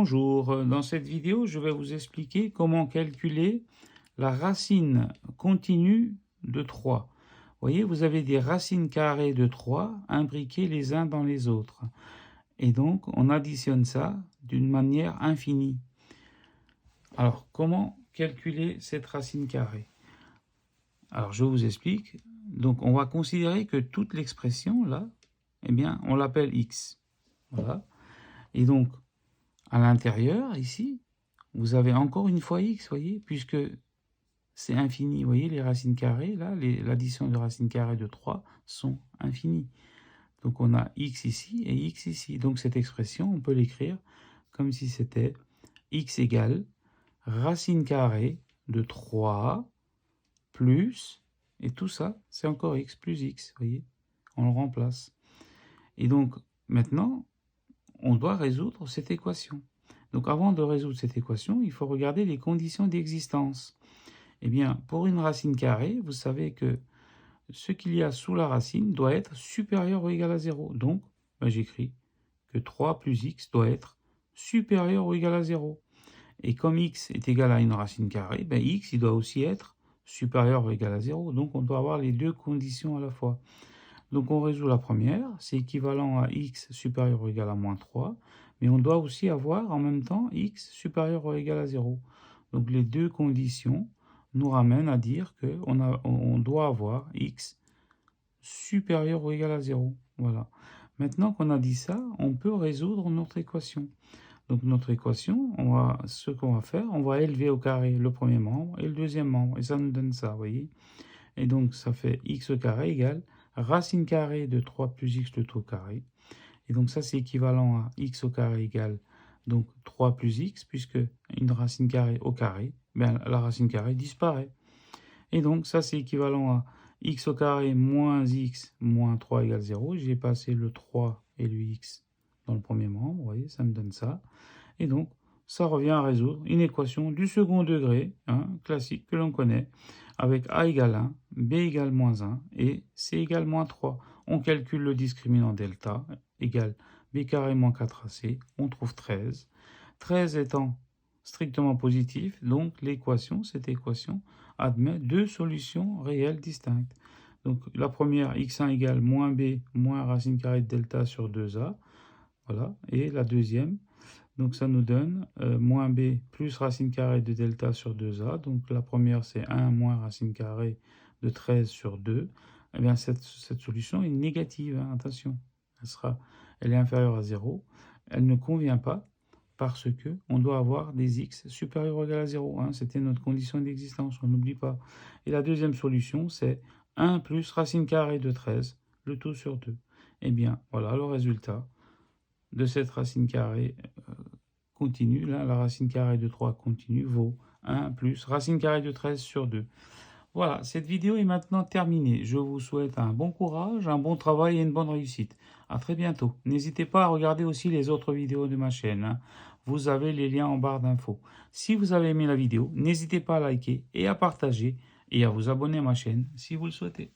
Bonjour, dans cette vidéo, je vais vous expliquer comment calculer la racine continue de 3. Vous voyez, vous avez des racines carrées de 3 imbriquées les uns dans les autres. Et donc, on additionne ça d'une manière infinie. Alors, comment calculer cette racine carrée? Alors, je vous explique. Donc, on va considérer que toute l'expression, là, eh bien, on l'appelle x. Voilà. Et donc, à l'intérieur, ici, vous avez encore une fois x, voyez, puisque c'est infini. Vous voyez, les racines carrées, là, l'addition de racines carrées de 3 sont infinies. Donc, on a x ici et x ici. Donc, cette expression, on peut l'écrire comme si c'était x égale racine carrée de 3 plus, et tout ça, c'est encore x plus x, vous voyez, on le remplace. Et donc, maintenant, on doit résoudre cette équation. Donc avant de résoudre cette équation, il faut regarder les conditions d'existence. Eh bien, pour une racine carrée, vous savez que ce qu'il y a sous la racine doit être supérieur ou égal à 0. Donc, j'écris que 3 plus x doit être supérieur ou égal à 0. Et comme x est égal à une racine carrée, x il doit aussi être supérieur ou égal à 0. Donc on doit avoir les deux conditions à la fois. Donc on résout la première, c'est équivalent à x supérieur ou égal à moins 3, mais on doit aussi avoir en même temps x supérieur ou égal à 0. Donc les deux conditions nous ramènent à dire qu'on doit avoir x supérieur ou égal à 0. Voilà. Maintenant qu'on a dit ça, on peut résoudre notre équation. Donc notre équation, ce qu'on va faire, on va élever au carré le premier membre et le deuxième membre, et ça nous donne ça, vous voyez. Et donc ça fait x au carré égale racine carrée de 3 plus x le tout au carré. Et donc ça c'est équivalent à x au carré égale donc 3 plus x, puisque une racine carrée au carré, la racine carrée disparaît. Et donc ça c'est équivalent à x au carré moins x moins 3 égale 0. J'ai passé le 3 et le x dans le premier membre, vous voyez, ça me donne ça. Et donc ça revient à résoudre une équation du second degré, classique que l'on connaît, avec a égale 1, b égale moins 1 et c égale moins 3. On calcule le discriminant delta égale b carré moins 4ac, on trouve 13. 13 étant strictement positif, donc cette équation admet deux solutions réelles distinctes. Donc la première, x1 égale moins b moins racine carrée de delta sur 2a, voilà, et la deuxième, donc ça nous donne moins b plus racine carrée de delta sur 2a. Donc la première c'est 1 moins racine carrée de 13 sur 2. Eh bien cette solution est négative, attention. Elle est inférieure à 0. Elle ne convient pas parce que on doit avoir des x supérieurs ou égal à 0. C'était notre condition d'existence, on n'oublie pas. Et la deuxième solution c'est 1 plus racine carrée de 13, le tout sur 2. Eh bien voilà le résultat de cette racine carrée continue, là, la racine carrée de 3 continue vaut 1 plus racine carrée de 13 sur 2. Voilà, cette vidéo est maintenant terminée. Je vous souhaite un bon courage, un bon travail et une bonne réussite. À très bientôt. N'hésitez pas à regarder aussi les autres vidéos de ma chaîne. Vous avez les liens en barre d'infos. Si vous avez aimé la vidéo, n'hésitez pas à liker et à partager et à vous abonner à ma chaîne si vous le souhaitez.